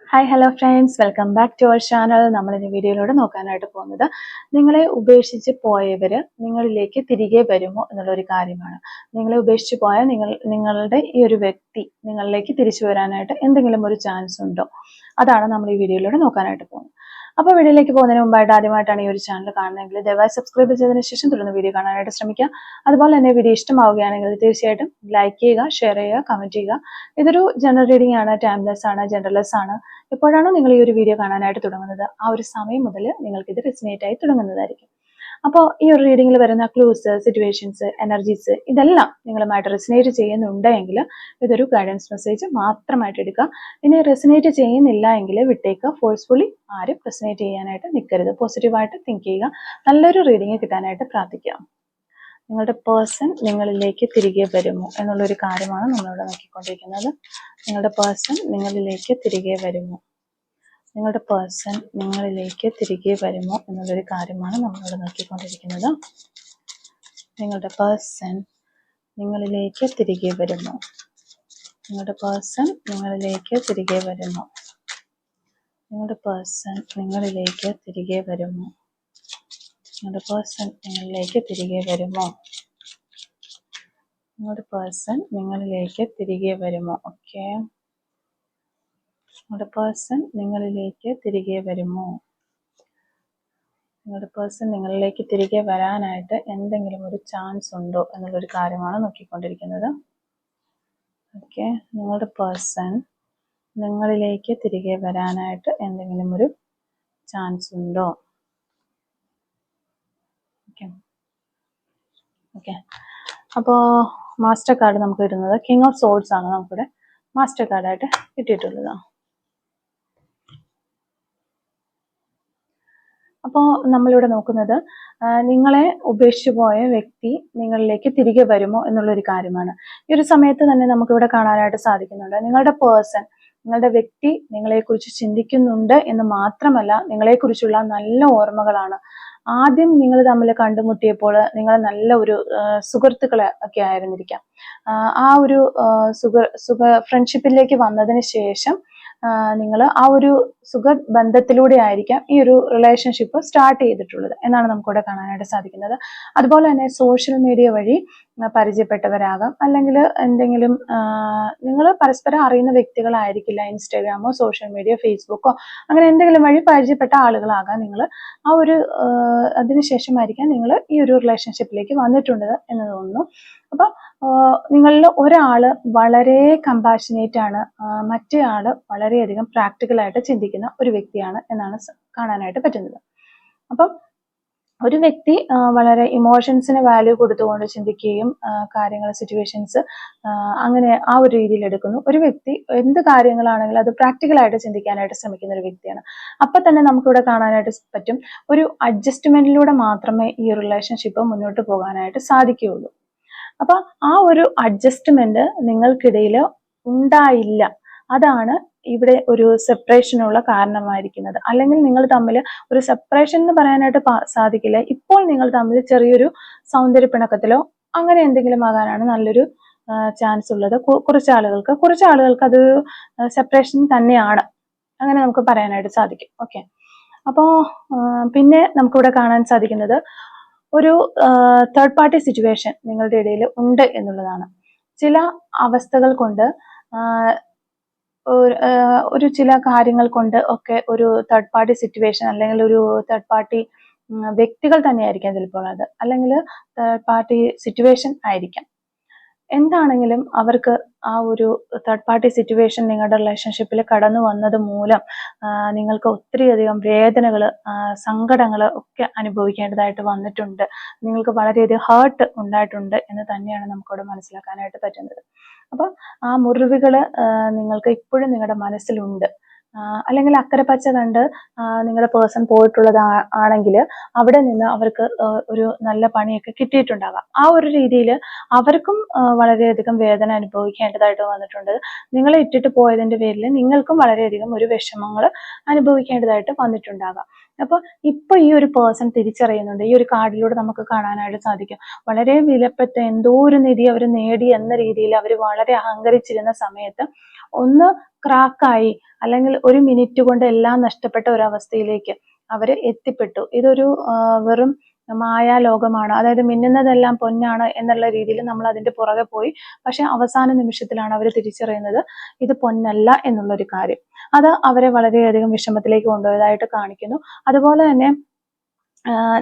Hi hello friends, welcome back to our channel. നമ്മൾ ഈ വീഡിയോയിലൂടെ നോക്കാനായിട്ട് പോകുന്നത് നിങ്ങളെ ഉപേക്ഷിച്ച് പോയവർ നിങ്ങളിലേക്ക് തിരികെ വരുമോ എന്നുള്ളൊരു കാര്യമാണ്. നിങ്ങളെ ഉപേക്ഷിച്ച് പോയ നിങ്ങളുടെ ഈ ഒരു വ്യക്തി നിങ്ങളിലേക്ക് തിരിച്ചു വരാനായിട്ട് എന്തെങ്കിലും ഒരു ചാൻസ് ഉണ്ടോ? അതാണ് നമ്മൾ ഈ വീഡിയോയിലൂടെ നോക്കാനായിട്ട് പോകുന്നത്. അപ്പോൾ വീഡിയോയിലേക്ക് പോകുന്നതിന് മുമ്പായിട്ട് ആദ്യമായിട്ടാണ് ഈ ഒരു ചാനൽ കാണുന്നതെങ്കിൽ ദയവായി സബ്സ്ക്രൈബ് ചെയ്തതിനു ശേഷം തുടർന്ന് വീഡിയോ കാണാനായിട്ട് ശ്രമിക്കുക. അതുപോലെ തന്നെ വീഡിയോ ഇഷ്ടമാവുകയാണെങ്കിൽ തീർച്ചയായിട്ടും ലൈക്ക് ചെയ്യുക, ഷെയർ ചെയ്യുക, കമന്റ് ചെയ്യുക. ഇതൊരു ജനറൽ റീഡിംഗ് ആണ്, ടൈംലെസ് ആണ്, ജനറൽലെസ് ആണ്. എപ്പോഴാണോ നിങ്ങൾ ഈ ഒരു വീഡിയോ കാണാനായിട്ട് തുടങ്ങുന്നത് ആ ഒരു സമയം മുതൽ നിങ്ങൾക്ക് ഇത് റെസിനേറ്റ് ആയി തുടങ്ങുന്നതായിരിക്കും. അപ്പോൾ ഈ ഒരു റീഡിങ്ങിൽ വരുന്ന ക്ലൂസ്, സിറ്റുവേഷൻസ്, എനർജീസ് ഇതെല്ലാം നിങ്ങളുമായിട്ട് റെസിനേറ്റ് ചെയ്യുന്നുണ്ടെങ്കിൽ ഇതൊരു ഗൈഡൻസ് മെസ്സേജ് മാത്രമായിട്ട് എടുക്കുക. ഇനി റെസിനേറ്റ് ചെയ്യുന്നില്ല എങ്കിൽ വിട്ടേക്ക്. ഫോഴ്സ്ഫുള്ളി ആരും റെസിനേറ്റ് ചെയ്യാനായിട്ട് നിൽക്കരുത്. പോസിറ്റീവായിട്ട് തിങ്ക് ചെയ്യുക. നല്ലൊരു റീഡിങ് കിട്ടാനായിട്ട് പ്രാർത്ഥിക്കുക. നിങ്ങളുടെ പേഴ്സൺ നിങ്ങളിലേക്ക് തിരികെ വരുമോ എന്നുള്ളൊരു കാര്യമാണ് നമ്മളിവിടെ നോക്കിക്കൊണ്ടിരിക്കുന്നത്. നിങ്ങളുടെ പേഴ്സൺ നിങ്ങളിലേക്ക് തിരികെ വരുമോ, നിങ്ങളുടെ പേഴ്സൺ നിങ്ങളിലേക്ക് തിരികെ വരുമോ എന്നുള്ളൊരു കാര്യമാണ് നമ്മളിവിടെ നോക്കിക്കൊണ്ടിരിക്കുന്നത്. നിങ്ങളുടെ പേഴ്സൺ നിങ്ങളിലേക്ക് തിരികെ വരുമോ, നിങ്ങളുടെ പേഴ്സൺ നിങ്ങളിലേക്ക് തിരികെ വരുമോ, നിങ്ങളുടെ പേഴ്സൺ നിങ്ങളിലേക്ക് തിരികെ വരുമോ, നിങ്ങളുടെ പേഴ്സൺ നിങ്ങളിലേക്ക് തിരികെ വരുമോ, നിങ്ങളുടെ പേഴ്സൺ നിങ്ങളിലേക്ക് തിരികെ വരുമോ. ഓക്കെ, നിങ്ങളുടെ പേഴ്സൺ നിങ്ങളിലേക്ക് തിരികെ വരുമോ, നിങ്ങളുടെ പേഴ്സൺ നിങ്ങളിലേക്ക് തിരികെ വരാനായിട്ട് എന്തെങ്കിലും ഒരു ചാൻസ് ഉണ്ടോ എന്നുള്ളൊരു കാര്യമാണ് നോക്കിക്കൊണ്ടിരിക്കുന്നത്. ഓക്കെ, നിങ്ങളുടെ പേഴ്സൺ നിങ്ങളിലേക്ക് തിരികെ വരാനായിട്ട് എന്തെങ്കിലും ഒരു ചാൻസ് ഉണ്ടോ. ഓക്കെ ഓക്കെ അപ്പോൾ മാസ്റ്റർ കാർഡ് നമുക്ക് ഇടുന്നത് കിങ് ഓഫ് സോൾസ് ആണ് നമുക്കിവിടെ മാസ്റ്റർ കാർഡായിട്ട് കിട്ടിയിട്ടുള്ളത്. അപ്പോൾ നമ്മളിവിടെ നോക്കുന്നത് നിങ്ങളെ ഉപേക്ഷിച്ചു പോയ വ്യക്തി നിങ്ങളിലേക്ക് തിരികെ വരുമോ എന്നുള്ളൊരു കാര്യമാണ്. ഈ ഒരു സമയത്ത് തന്നെ നമുക്കിവിടെ കാണാനായിട്ട് സാധിക്കുന്നുണ്ട് നിങ്ങളുടെ പേഴ്സൺ, നിങ്ങളുടെ വ്യക്തി നിങ്ങളെക്കുറിച്ച് ചിന്തിക്കുന്നുണ്ട് എന്ന് മാത്രമല്ല നിങ്ങളെക്കുറിച്ചുള്ള നല്ല ഓർമ്മകളാണ്. ആദ്യം നിങ്ങൾ തമ്മിൽ കണ്ടുമുട്ടിയപ്പോൾ നിങ്ങൾ നല്ല ഒരു സുഹൃത്തുക്കളെ ഒക്കെ ആയിരുന്നിരിക്കാം. ആ ഒരു ഫ്രണ്ട്ഷിപ്പിലേക്ക് വന്നതിന് ശേഷം നിങ്ങൾ ആ ഒരു സുഖബന്ധത്തിലൂടെ ആയിരിക്കാം ഈ ഒരു റിലേഷൻഷിപ്പ് സ്റ്റാർട്ട് ചെയ്തിട്ടുള്ളത് എന്നാണ് നമുക്കിവിടെ കാണാനായിട്ട് സാധിക്കുന്നത്. അതുപോലെ തന്നെ സോഷ്യൽ മീഡിയ വഴി പരിചയപ്പെട്ടവരാകാം, അല്ലെങ്കിൽ എന്തെങ്കിലും നിങ്ങൾ പരസ്പരം അറിയുന്ന വ്യക്തികളായിരിക്കില്ല. ഇൻസ്റ്റാഗ്രാമോ സോഷ്യൽ മീഡിയ ഫേസ്ബുക്കോ അങ്ങനെ എന്തെങ്കിലും വഴി പരിചയപ്പെട്ട ആളുകളാകാം നിങ്ങൾ. ആ ഒരു അതിനുശേഷമായിരിക്കാം നിങ്ങൾ ഈ ഒരു റിലേഷൻഷിപ്പിലേക്ക് വന്നിട്ടുണ്ട് എന്ന് തോന്നുന്നു. അപ്പൊ നിങ്ങളിൽ ഒരാള് വളരെ കമ്പാഷനേറ്റ് ആണ്, മറ്റേ ആള് വളരെയധികം പ്രാക്ടിക്കൽ ആയിട്ട് ചിന്തിക്കുന്ന ഒരു വ്യക്തിയാണ് എന്നാണ് കാണാനായിട്ട് പറ്റുന്നത്. അപ്പം ഒരു വ്യക്തി വളരെ ഇമോഷൻസിന് വാല്യൂ കൊടുത്തുകൊണ്ട് ചിന്തിക്കുകയും കാര്യങ്ങൾ, സിറ്റുവേഷൻസ് അങ്ങനെ ആ ഒരു രീതിയിൽ എടുക്കുന്നു. ഒരു വ്യക്തി എന്ത് കാര്യങ്ങളാണെങ്കിലും അത് പ്രാക്ടിക്കലായിട്ട് ചിന്തിക്കാനായിട്ട് ശ്രമിക്കുന്ന ഒരു വ്യക്തിയാണ്. അപ്പൊ തന്നെ നമുക്കിവിടെ കാണാനായിട്ട് പറ്റും ഒരു അഡ്ജസ്റ്റ്മെന്റിലൂടെ മാത്രമേ ഈ റിലേഷൻഷിപ്പ് മുന്നോട്ട് പോകാനായിട്ട് സാധിക്കുകയുള്ളൂ. അപ്പൊ ആ ഒരു അഡ്ജസ്റ്റ്മെന്റ് നിങ്ങൾക്കിടയിൽ ഉണ്ടായില്ല. അതാണ് ഇവിടെ ഒരു സെപ്പറേഷനുള്ള കാരണമായിരിക്കുന്നത്. അല്ലെങ്കിൽ നിങ്ങൾ തമ്മിൽ ഒരു സെപ്പറേഷൻ എന്ന് പറയാനായിട്ട് സാധിക്കില്ല. ഇപ്പോൾ നിങ്ങൾ തമ്മിൽ ചെറിയൊരു സൗന്ദര്യപ്പിണക്കത്തിലോ അങ്ങനെ എന്തെങ്കിലും ആകാനാണ് നല്ലൊരു ചാൻസ് ഉള്ളത്. കുറച്ച് ആളുകൾക്ക് അതൊരു സെപ്പറേഷൻ തന്നെയാണ്, അങ്ങനെ നമുക്ക് പറയാനായിട്ട് സാധിക്കും. ഓക്കെ, അപ്പോൾ പിന്നെ നമുക്കിവിടെ കാണാൻ സാധിക്കുന്നത് ഒരു തേർഡ് പാർട്ടി സിറ്റുവേഷൻ നിങ്ങളുടെ ഇടയിൽ ഉണ്ട് എന്നുള്ളതാണ്. ചില അവസ്ഥകൾ കൊണ്ട് ഒരു ചില കാര്യങ്ങൾ കൊണ്ട് ഒക്കെ ഒരു തേർഡ് പാർട്ടി സിറ്റുവേഷൻ അല്ലെങ്കിൽ ഒരു തേർഡ് പാർട്ടി വ്യക്തികൾ തന്നെയായിരിക്കാം ചിലപ്പോൾ അത്, അല്ലെങ്കിൽ തേർഡ് പാർട്ടി സിറ്റുവേഷൻ ആയിരിക്കാം. എന്താണെങ്കിലും അവർക്ക് ആ ഒരു തേർഡ് പാർട്ടി സിറ്റുവേഷൻ നിങ്ങളുടെ റിലേഷൻഷിപ്പിൽ കടന്നു വന്നത് മൂലം നിങ്ങൾക്ക് ഒത്തിരിയധികം വേദനകൾ, സങ്കടങ്ങൾ ഒക്കെ അനുഭവിക്കേണ്ടതായിട്ട് വന്നിട്ടുണ്ട്. നിങ്ങൾക്ക് വളരെയധികം ഹേർട്ട് ഉണ്ടായിട്ടുണ്ട് എന്ന് തന്നെയാണ് നമുക്കവിടെ മനസ്സിലാക്കാനായിട്ട് പറ്റുന്നത്. അപ്പൊ ആ മുറിവുകൾ നിങ്ങൾക്ക് ഇപ്പോഴും നിങ്ങളുടെ മനസ്സിലുണ്ട്. അല്ലെങ്കിൽ അക്കരെ പച്ച കണ്ട് നിങ്ങളുടെ പേഴ്സൺ പോയിട്ടുള്ളത് ആണെങ്കിൽ അവിടെ നിന്ന് അവർക്ക് ഒരു നല്ല പണിയൊക്കെ കിട്ടിയിട്ടുണ്ടാകാം. ആ ഒരു രീതിയിൽ അവർക്കും വളരെയധികം വേദന അനുഭവിക്കേണ്ടതായിട്ട് വന്നിട്ടുണ്ട്. നിങ്ങളെ ഇട്ടിട്ട് പോയതിന്റെ പേരിൽ നിങ്ങൾക്കും വളരെയധികം ഒരു വിഷമങ്ങൾ അനുഭവിക്കേണ്ടതായിട്ട് വന്നിട്ടുണ്ടാകാം. അപ്പൊ ഇപ്പൊ ഈ ഒരു പേഴ്സൺ തിരിച്ചറിയുന്നുണ്ട്. ഈ ഒരു കാർഡിലൂടെ നമുക്ക് കാണാനായിട്ട് സാധിക്കും വളരെ വിലപ്പെട്ട എന്തോ ഒരു നിധി അവർ നേടി എന്ന രീതിയിൽ അവർ വളരെ അഹങ്കരിച്ചിരുന്ന സമയത്ത് ഒന്ന് ക്രാക്കായി, അല്ലെങ്കിൽ ഒരു മിനിറ്റ് കൊണ്ട് എല്ലാം നഷ്ടപ്പെട്ട ഒരവസ്ഥയിലേക്ക് അവർ എത്തിപ്പെട്ടു. ഇതൊരു വെറും മായാലോകമാണ്, അതായത് മിന്നുന്നതെല്ലാം പൊന്നാണ് എന്നുള്ള രീതിയിൽ നമ്മൾ അതിന്റെ പുറകെ പോയി. പക്ഷെ അവസാന നിമിഷത്തിലാണ് അവർ തിരിച്ചറിയുന്നത് ഇത് പൊന്നല്ല എന്നുള്ളൊരു കാര്യം. അത് അവരെ വളരെയധികം വിഷമത്തിലേക്ക് കൊണ്ടുപോയതായിട്ട് കാണിക്കുന്നു. അതുപോലെ തന്നെ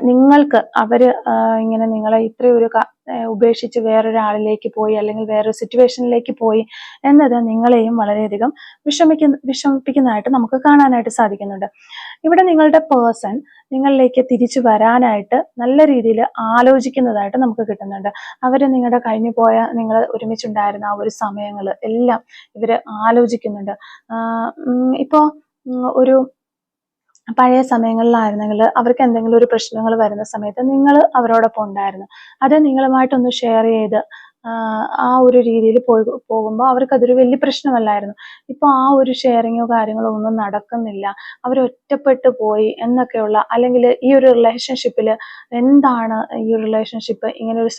നിങ്ങൾക്ക് അവര് ഇങ്ങനെ നിങ്ങളെ ഇത്രയൊരു ഉപേക്ഷിച്ച് വേറൊരാളിലേക്ക് പോയി, അല്ലെങ്കിൽ വേറൊരു സിറ്റുവേഷനിലേക്ക് പോയി എന്നത് നിങ്ങളെയും വളരെയധികം വിഷമിപ്പിക്കുന്നതായിട്ട് നമുക്ക് കാണാനായിട്ട് സാധിക്കുന്നുണ്ട്. ഇവിടെ നിങ്ങളുടെ പേഴ്സൺ നിങ്ങളിലേക്ക് തിരിച്ചു വരാനായിട്ട് നല്ല രീതിയിൽ ആലോചിക്കുന്നതായിട്ട് നമുക്ക് കിട്ടുന്നുണ്ട്. അവര് നിങ്ങളുടെ കഴിഞ്ഞു പോയ, നിങ്ങൾ ഒരുമിച്ചുണ്ടായിരുന്ന ആ ഒരു സമയങ്ങൾ എല്ലാം ഇവര് ആലോചിക്കുന്നുണ്ട്. ഇപ്പോ ഒരു പഴയ സമയങ്ങളിലായിരുന്നെങ്കിൽ അവർക്ക് എന്തെങ്കിലും ഒരു പ്രശ്നങ്ങൾ വരുന്ന സമയത്ത് നിങ്ങൾ അവരോടൊപ്പം ഉണ്ടായിരുന്നു. അത് നിങ്ങളുമായിട്ടൊന്ന് ഷെയർ ചെയ്ത് ആ ഒരു രീതിയിൽ പോകുമ്പോൾ അവർക്ക് അതൊരു വലിയ പ്രശ്നമല്ലായിരുന്നു. ഇപ്പൊ ആ ഒരു ഷെയറിങ്ങോ കാര്യങ്ങളോ ഒന്നും നടക്കുന്നില്ല, അവർ ഒറ്റപ്പെട്ടു പോയി എന്നൊക്കെയുള്ള, അല്ലെങ്കിൽ ഈ ഒരു റിലേഷൻഷിപ്പിൽ എന്താണ് ഈ ഒരു റിലേഷൻഷിപ്പ് ഇങ്ങനെ ഒരു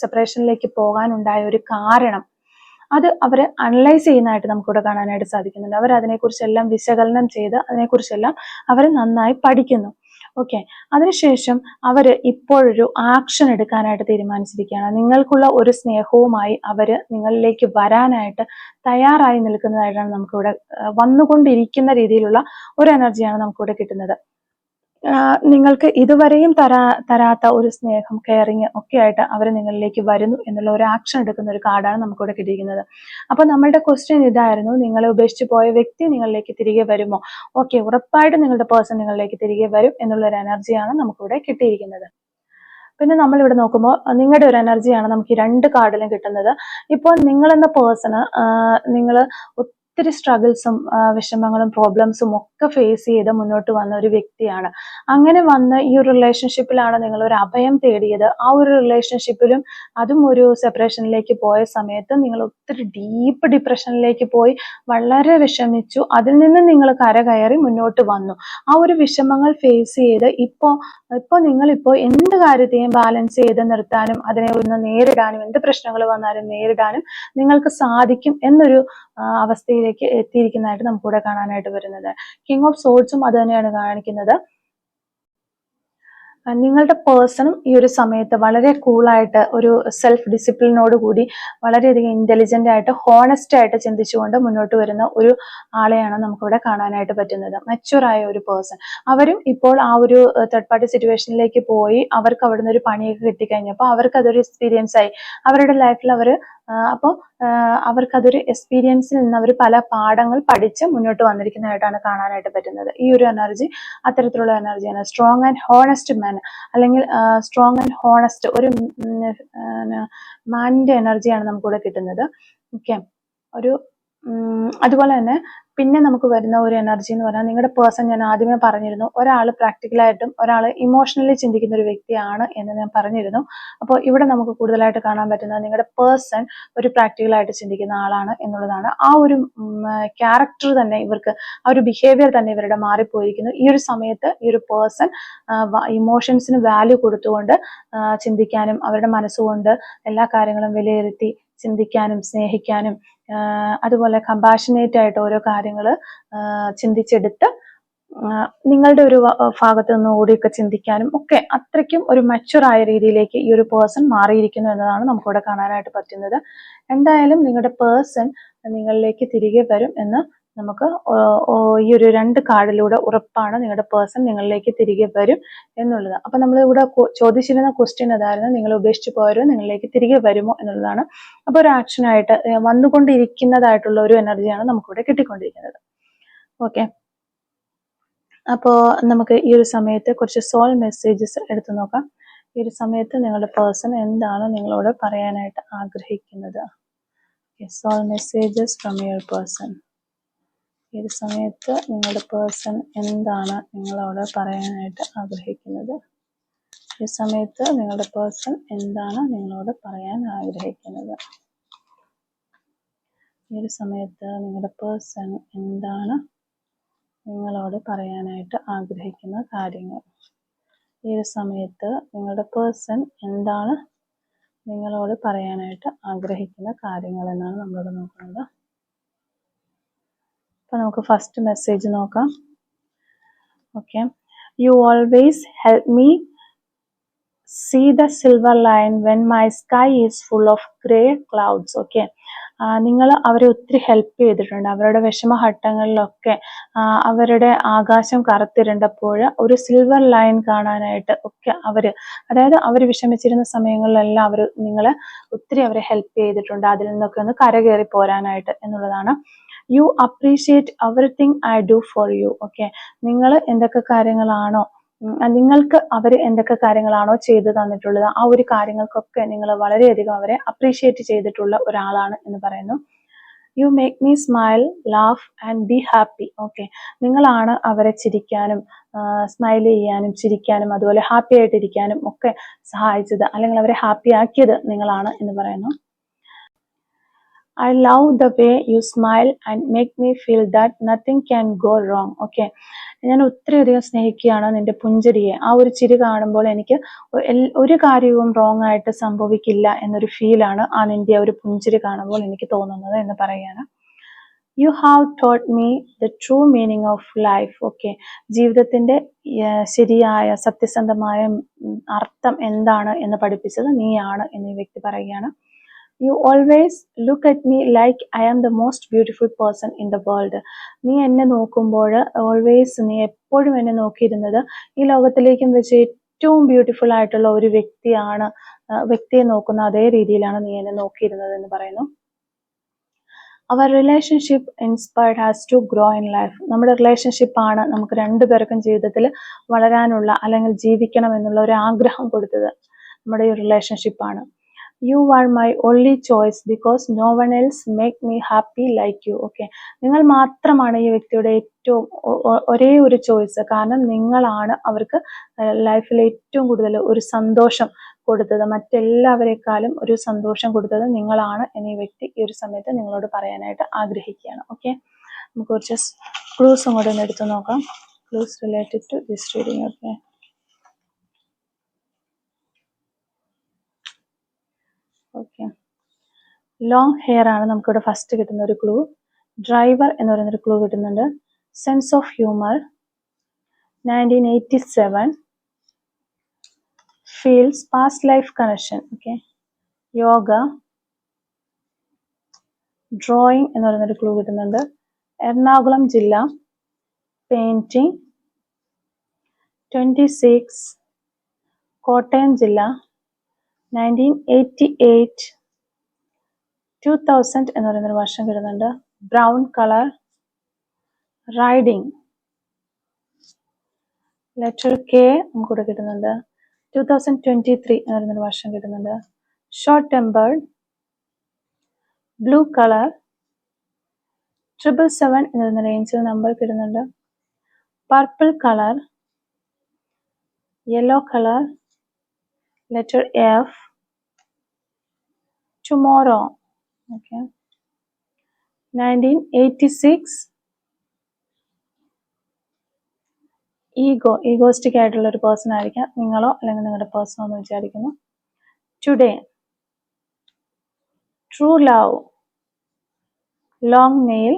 സെപ്പറേഷനിലേക്ക് പോകാനുണ്ടായ ഒരു കാരണം, അത് അവർ അനലൈസ് ചെയ്യുന്നതായിട്ട് നമുക്കിവിടെ കാണാനായിട്ട് സാധിക്കുന്നുണ്ട്. അവർ അതിനെക്കുറിച്ചെല്ലാം വിശകലനം ചെയ്ത് അതിനെക്കുറിച്ചെല്ലാം അവർ നന്നായി പഠിക്കുന്നു. ഓക്കെ, അതിനുശേഷം അവർ ഇപ്പോഴൊരു ആക്ഷൻ എടുക്കാനായിട്ട് തീരുമാനിച്ചിരിക്കുകയാണ്. നിങ്ങൾക്കുള്ള ഒരു സ്നേഹവുമായി അവർ നിങ്ങളിലേക്ക് വരാനായിട്ട് തയ്യാറായി നിൽക്കുന്നതായിട്ടാണ് നമുക്കിവിടെ വന്നുകൊണ്ടിരിക്കുന്ന രീതിയിലുള്ള ഒരു എനർജിയാണ് നമുക്കിവിടെ കിട്ടുന്നത്. നിങ്ങൾക്ക് ഇതുവരെയും തരാത്ത ഒരു സ്നേഹം, കെയറിങ് ഒക്കെ ആയിട്ട് അവർ നിങ്ങളിലേക്ക് വരുന്നു എന്നുള്ള ഒരു ആക്ഷൻ എടുക്കുന്ന ഒരു കാർഡാണ് നമുക്കിവിടെ കിട്ടിയിരിക്കുന്നത്. അപ്പൊ നമ്മളുടെ ക്വസ്റ്റ്യൻ ഇതായിരുന്നു, നിങ്ങളെ ഉപേക്ഷിച്ച് പോയ വ്യക്തി നിങ്ങളിലേക്ക് തിരികെ വരുമോ? ഓക്കെ, ഉറപ്പായിട്ടും നിങ്ങളുടെ പേഴ്സൺ നിങ്ങളിലേക്ക് തിരികെ വരും എന്നുള്ള ഒരു എനർജിയാണ് നമുക്കിവിടെ കിട്ടിയിരിക്കുന്നത്. പിന്നെ നമ്മൾ ഇവിടെ നോക്കുമ്പോൾ നിങ്ങളുടെ ഒരു എനർജിയാണ് നമുക്ക് ഈ രണ്ട് കാർഡിലും കിട്ടുന്നത്. ഇപ്പോൾ നിങ്ങൾ എന്ന പേഴ്സണ് നിങ്ങൾ ഒത്തിരി സ്ട്രഗിൾസും വിഷമങ്ങളും പ്രോബ്ലംസും ഒക്കെ ഫേസ് ചെയ്ത് മുന്നോട്ട് വന്ന ഒരു വ്യക്തിയാണ്. അങ്ങനെ വന്ന് ഈ ഒരു റിലേഷൻഷിപ്പിലാണ് നിങ്ങൾ ഒരു അഭയം തേടിയത്. ആ ഒരു റിലേഷൻഷിപ്പിലും അതും ഒരു സെപ്പറേഷനിലേക്ക് പോയ സമയത്ത് നിങ്ങൾ ഒത്തിരി ഡീപ്പ് ഡിപ്രഷനിലേക്ക് പോയി വളരെ വിഷമിച്ചു. അതിൽ നിന്ന് നിങ്ങൾ കരകയറി മുന്നോട്ട് വന്നു. ആ ഒരു വിഷമങ്ങൾ ഫേസ് ചെയ്ത് ഇപ്പോൾ നിങ്ങളിപ്പോൾ എന്ത് കാര്യത്തെയും ബാലൻസ് ചെയ്ത് നിർത്താനും അതിനെ ഒന്ന് നേരിടാനും, എന്ത് പ്രശ്നങ്ങൾ വന്നാലും നേരിടാനും നിങ്ങൾക്ക് സാധിക്കും എന്നൊരു അവസ്ഥയിലേക്ക് എത്തിയിരിക്കുന്നതായിട്ട് നമുക്കിവിടെ കാണാനായിട്ട് വരുന്നത്. കിങ് ഓഫ് സോർഡ്സും അത് തന്നെയാണ് കാണിക്കുന്നത്. നിങ്ങളുടെ പേഴ്സണും ഈ ഒരു സമയത്ത് വളരെ കൂളായിട്ട്, ഒരു സെൽഫ് ഡിസിപ്ലിനോട് കൂടി വളരെയധികം ഇന്റലിജന്റ് ആയിട്ട്, ഹോണസ്റ്റ് ആയിട്ട് ചിന്തിച്ചുകൊണ്ട് മുന്നോട്ട് വരുന്ന ഒരു ആളെയാണ് നമുക്കിവിടെ കാണാനായിട്ട് പറ്റുന്നത്. മച്യൂർ ആയ ഒരു പേഴ്സൺ. അവരും ഇപ്പോൾ ആ ഒരു തേർഡ് പാർട്ടി സിറ്റുവേഷനിലേക്ക് പോയി അവർക്ക് അവിടുന്ന് ഒരു പണിയൊക്കെ കിട്ടിക്കഴിഞ്ഞപ്പോൾ അവർക്ക് അതൊരു എക്സ്പീരിയൻസ് ആയി അവരുടെ ലൈഫിൽ. അപ്പോൾ അവർക്കതൊരു എക്സ്പീരിയൻസിൽ നിന്ന് അവർ പല പാഠങ്ങൾ പഠിച്ച് മുന്നോട്ട് വന്നിരിക്കുന്നതായിട്ടാണ് കാണാനായിട്ട് പറ്റുന്നത്. ഈ ഒരു എനർജി അത്തരത്തിലുള്ള എനർജിയാണ്. സ്ട്രോങ് ആൻഡ് ഹോണസ്റ്റ് മാൻ, അല്ലെങ്കിൽ സ്ട്രോങ് ആൻഡ് ഹോണസ്റ്റ് ഒരു മാനിന്റെ എനർജിയാണ് നമുക്കിവിടെ കിട്ടുന്നത്. ഓക്കെ, അതുപോലെ തന്നെ പിന്നെ നമുക്ക് വരുന്ന ഒരു എനർജി എന്ന് പറഞ്ഞാൽ, നിങ്ങളുടെ പേഴ്സൺ, ഞാൻ ആദ്യമേ പറഞ്ഞിരുന്നു, ഒരാൾ പ്രാക്ടിക്കലായിട്ടും ഒരാൾ ഇമോഷണലി ചിന്തിക്കുന്ന ഒരു വ്യക്തിയാണ് എന്ന് ഞാൻ പറഞ്ഞിരുന്നു. അപ്പോൾ ഇവിടെ നമുക്ക് കൂടുതലായിട്ട് കാണാൻ പറ്റുന്നത് നിങ്ങളുടെ പേഴ്സൺ ഒരു പ്രാക്ടിക്കലായിട്ട് ചിന്തിക്കുന്ന ആളാണ് എന്നുള്ളതാണ്. ആ ഒരു ക്യാരക്ടർ തന്നെ ഇവർക്ക്, ആ ഒരു ബിഹേവിയർ തന്നെ ഇവരുടെ മാറിപ്പോയിരിക്കുന്നു. ഈ ഒരു സമയത്ത് ഈ ഒരു പേഴ്സൺ ഇമോഷൻസിന് വാല്യൂ കൊടുത്തുകൊണ്ട് ചിന്തിക്കാനും അവരുടെ മനസ്സുകൊണ്ട് എല്ലാ കാര്യങ്ങളും വിലയിരുത്തി ചിന്തിക്കാനും സ്നേഹിക്കാനും അതുപോലെ കമ്പാഷനേറ്റ് ആയിട്ട് ഓരോ കാര്യങ്ങൾ ചിന്തിച്ചെടുത്ത് നിങ്ങളുടെ ഒരു ഭാഗത്ത് നിന്ന് ഓടിയൊക്കെ ചിന്തിക്കാനും ഒക്കെ അത്രയ്ക്കും ഒരു മച്യൂർ ആയ രീതിയിലേക്ക് ഈ ഒരു പേഴ്സൺ മാറിയിരിക്കുന്നു എന്നതാണ് നമുക്കിവിടെ കാണാനായിട്ട് പറ്റുന്നത്. എന്തായാലും നിങ്ങളുടെ പേഴ്സൺ നിങ്ങളിലേക്ക് തിരികെ വരും എന്ന് നമുക്ക് ഈ ഒരു രണ്ട് കാർഡിലൂടെ ഉറപ്പാണ്. നിങ്ങളുടെ പേഴ്സൺ നിങ്ങളിലേക്ക് തിരികെ വരും എന്നുള്ളത്. അപ്പൊ നമ്മൾ ഇവിടെ ചോദിച്ചിരുന്ന ക്വസ്റ്റ്യൻ അതായിരുന്നു, നിങ്ങൾ ഉപേക്ഷിച്ച് പോയവരോ നിങ്ങളിലേക്ക് തിരികെ വരുമോ എന്നുള്ളതാണ്. അപ്പൊ ഒരു ആക്ഷനായിട്ട് വന്നുകൊണ്ടിരിക്കുന്നതായിട്ടുള്ള ഒരു എനർജിയാണ് നമുക്കിവിടെ കിട്ടിക്കൊണ്ടിരിക്കുന്നത്. ഓക്കെ, അപ്പോൾ നമുക്ക് ഈ ഒരു സമയത്ത് കുറച്ച് സോൾ മെസ്സേജസ് എടുത്തു നോക്കാം. ഈ ഒരു സമയത്ത് നിങ്ങളുടെ പേഴ്സൺ എന്താണ് നിങ്ങളോട് പറയാനായിട്ട് ആഗ്രഹിക്കുന്നത്? Soul messages from your person. ഈ ഒരു സമയത്ത് നിങ്ങളുടെ പേഴ്സൺ എന്താണ് നിങ്ങളോട് പറയാനായിട്ട് ആഗ്രഹിക്കുന്നത്? ഈ സമയത്ത് നിങ്ങളുടെ പേഴ്സൺ എന്താണ് നിങ്ങളോട് പറയാൻ ആഗ്രഹിക്കുന്നത്? ഈ ഒരു സമയത്ത് നിങ്ങളുടെ പേഴ്സൺ എന്താണ് നിങ്ങളോട് പറയാനായിട്ട് ആഗ്രഹിക്കുന്ന കാര്യങ്ങൾ? ഈ ഒരു സമയത്ത് നിങ്ങളുടെ പേഴ്സൺ എന്താണ് നിങ്ങളോട് പറയാനായിട്ട് ആഗ്രഹിക്കുന്ന കാര്യങ്ങൾ എന്നാണ് നമ്മളോട് നോക്കുന്നത്. അപ്പോൾ നമുക്ക് ഫസ്റ്റ് മെസ്സേജ് നോക്കാം. Okay, you always help me see the silver line when my sky is full of grey clouds. Okay, നിങ്ങൾ അവരെ ഒത്തിരി ഹെൽപ്പ് ചെയ്തിട്ടുണ്ട്. അവരുടെ വിഷമഘട്ടങ്ങളിലൊക്കെ അവരുടെ ആകാശം കറുത്തിരണ്ടപ്പോൾ ഒരു സിൽവർ ലൈൻ കാണാനായിട്ട് ഒക്കെ അതായത് അവർ വിഷമിച്ചിരുന്ന സമയങ്ങളിലെല്ലാം നിങ്ങളെ ഒത്തിരി അവരെ ഹെൽപ്പ് ചെയ്തിട്ടുണ്ട്. അതിൽ നിന്നൊക്കെ ഒന്ന് കരകയറി പോരാനായിട്ട് എന്നുള്ളതാണ്. You appreciate everything I do for you. Okay, നിങ്ങൾ എന്തൊക്കെ കാര്യങ്ങളാണോ നിങ്ങൾക്ക് അവർ എന്തൊക്കെ കാര്യങ്ങളാണോ ചെയ്തു തന്നിട്ടുള്ളത് ആ ഒരു കാര്യങ്ങൾക്കൊക്കെ നിങ്ങൾ വളരെയധികം അവരെ അപ്രീഷിയേറ്റ് ചെയ്തിട്ടുള്ള ഒരാളാണ് എന്ന് പറയുന്നു. You make me smile, laugh and be happy. Okay, നിങ്ങളാണ് അവരെ ചിരിക്കാനും സ്മൈൽ ചെയ്യാനും ചിരിക്കാനും അതുപോലെ ഹാപ്പി ആയിട്ടിരിക്കാനും ഒക്കെ സഹായിച്ചത്, അല്ലെങ്കിൽ അവരെ ഹാപ്പി ആക്കിയത് നിങ്ങളാണ് എന്ന് പറയുന്നു. I love the way you smile and make me feel that nothing can go wrong. Okay, ഞാൻ ഒത്തിരിയധികം സ്നേഹിക്കുകയാണ് നിന്റെ പുഞ്ചിരിയെ. ആ ഒരു ചിരി കാണുമ്പോൾ എനിക്ക് ഒരു കാര്യവും റോങ് ആയിട്ട് സംഭവിക്കില്ല എന്നൊരു ഫീലാണ് നിന്റെ ഒരു പുഞ്ചിരി കാണുമ്പോൾ എനിക്ക് തോന്നുന്നത് എന്ന് പറയുകയാണ്. You have taught me the true meaning of life. Okay, ജീവിതത്തിന്റെ ശരിയായ സത്യസന്ധമായ അർത്ഥം എന്താണ് എന്ന് പഠിപ്പിച്ചത് നീയാണ് എന്ന് ഈ വ്യക്തി പറയുകയാണ്. You always look at me like I am the most beautiful person in the world. നീ എന്നെ നോക്കുമ്പോൾ നീ എപ്പോഴും എന്നെ നോക്കിയിരുന്നത് ഈ ലോകത്തിലേക്കും വെച്ച് ഏറ്റവും ബ്യൂട്ടിഫുൾ ആയിട്ടുള്ള ഒരു വ്യക്തിയെ നോക്കുന്ന അതേ രീതിയിലാണ് നീ എന്നെ നോക്കിയിരുന്നത് എന്ന് പറയുന്നു. Our relationship inspired us to grow in life. നമ്മുടെ റിലേഷൻഷിപ്പ് ആണ് നമുക്ക് രണ്ടുപേർക്കും ജീവിതത്തിൽ വളരാനുള്ള അല്ലെങ്കിൽ ജീവിക്കണം എന്നുള്ള ഒരു ആഗ്രഹം കൊടുത്തത് നമ്മുടെ ഈ റിലേഷൻഷിപ്പാണ്. You are my only choice because no one else make me happy like you. Okay, നിങ്ങൾ മാത്രമാണ് ഈ വ്യക്തിയുടെ ഒരേ ഒരു ചോയ്സ്. കാരണം നിങ്ങളാണ് അവർക്ക് ലൈഫിൽ ഏറ്റവും കൂടുതൽ ഒരു സന്തോഷം കൊടുത്തത്. മറ്റെല്ലാവരെക്കാളും ഒരു സന്തോഷം കൊടുത്തത് നിങ്ങളാണ് എന്ന് ഈ വ്യക്തി ഈ ഒരു സമയത്ത് നിങ്ങളോട് പറയാനായിട്ട് ആഗ്രഹിക്കുകയാണ്. ഓക്കെ, നമുക്ക് കുറച്ച് ക്ലൂസും കൂടെ ഒന്ന് എടുത്തു നോക്കാം. Clues related to this reading. Okay, okay, long hair ആണ് നമുക്കിവിടെ ഫസ്റ്റ് കിട്ടുന്ന ഒരു ക്ലൂ. ഡ്രൈവർ എന്ന് പറയുന്നൊരു ക്ലൂ കിട്ടുന്നുണ്ട്. Sense of humour, 1987, feels, past life connection. Okay, yoga, drawing എന്ന് പറയുന്നൊരു ക്ലൂ കിട്ടുന്നുണ്ട്. എറണാകുളം ജില്ല, പെയിന്റിങ്, 26, കോട്ടയം ജില്ല, 1988, 2000 എന്ന് പറയുന്നൊരു വർഷം കിട്ടുന്നുണ്ട്. Brown colour, riding, letter K നമുക്കിവിടെ കിട്ടുന്നുണ്ട്. 2023 എന്ന് പറയുന്നൊരു വർഷം കിട്ടുന്നുണ്ട്. ഷോർട്ട് ടെമ്പേർഡ്, ബ്ലൂ കളർ, 777 എന്ന് പറയുന്ന റേഞ്ചിൽ നമ്പർ കിട്ടുന്നുണ്ട്. Purple colour, yellow colour, letter F, tomorrow. Okay, 1986, egoistic ആയിട്ടുള്ള ഒരു പേഴ്സൺ ആയിരിക്കാം നിങ്ങളോ അല്ലെങ്കിൽ നിങ്ങളുടെ പേഴ്സണോ എന്ന് വിചാരിക്കുന്നു. Today, true love, long nail,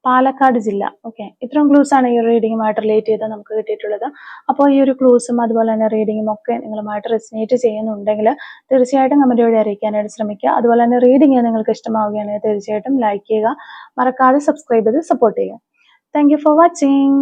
Palakkad ജില്ല. ഓക്കെ, ഇത്രയും ക്ലൂസ് ആണ് ഈ റീഡിങ്ങുമായിട്ട് റിലേറ്റ് ചെയ്ത് നമുക്ക് കിട്ടിയിട്ടുള്ളത്. അപ്പോൾ ഈ ഒരു ക്ലൂസും അതുപോലെ തന്നെ റീഡിങ്ങും ഒക്കെ നിങ്ങളുമായിട്ട് റെസിനേറ്റ് ചെയ്യുന്നുണ്ടെങ്കിൽ തീർച്ചയായിട്ടും കമന്റ് വഴി അറിയിക്കാനായിട്ട് ശ്രമിക്കുക. അതുപോലെ തന്നെ റീഡിങ് നിങ്ങൾക്ക് ഇഷ്ടമാവുകയാണെങ്കിൽ തീർച്ചയായിട്ടും ലൈക്ക് ചെയ്യുക, മറക്കാതെ സബ്സ്ക്രൈബ് ചെയ്ത് സപ്പോർട്ട് ചെയ്യുക. Thank you for watching.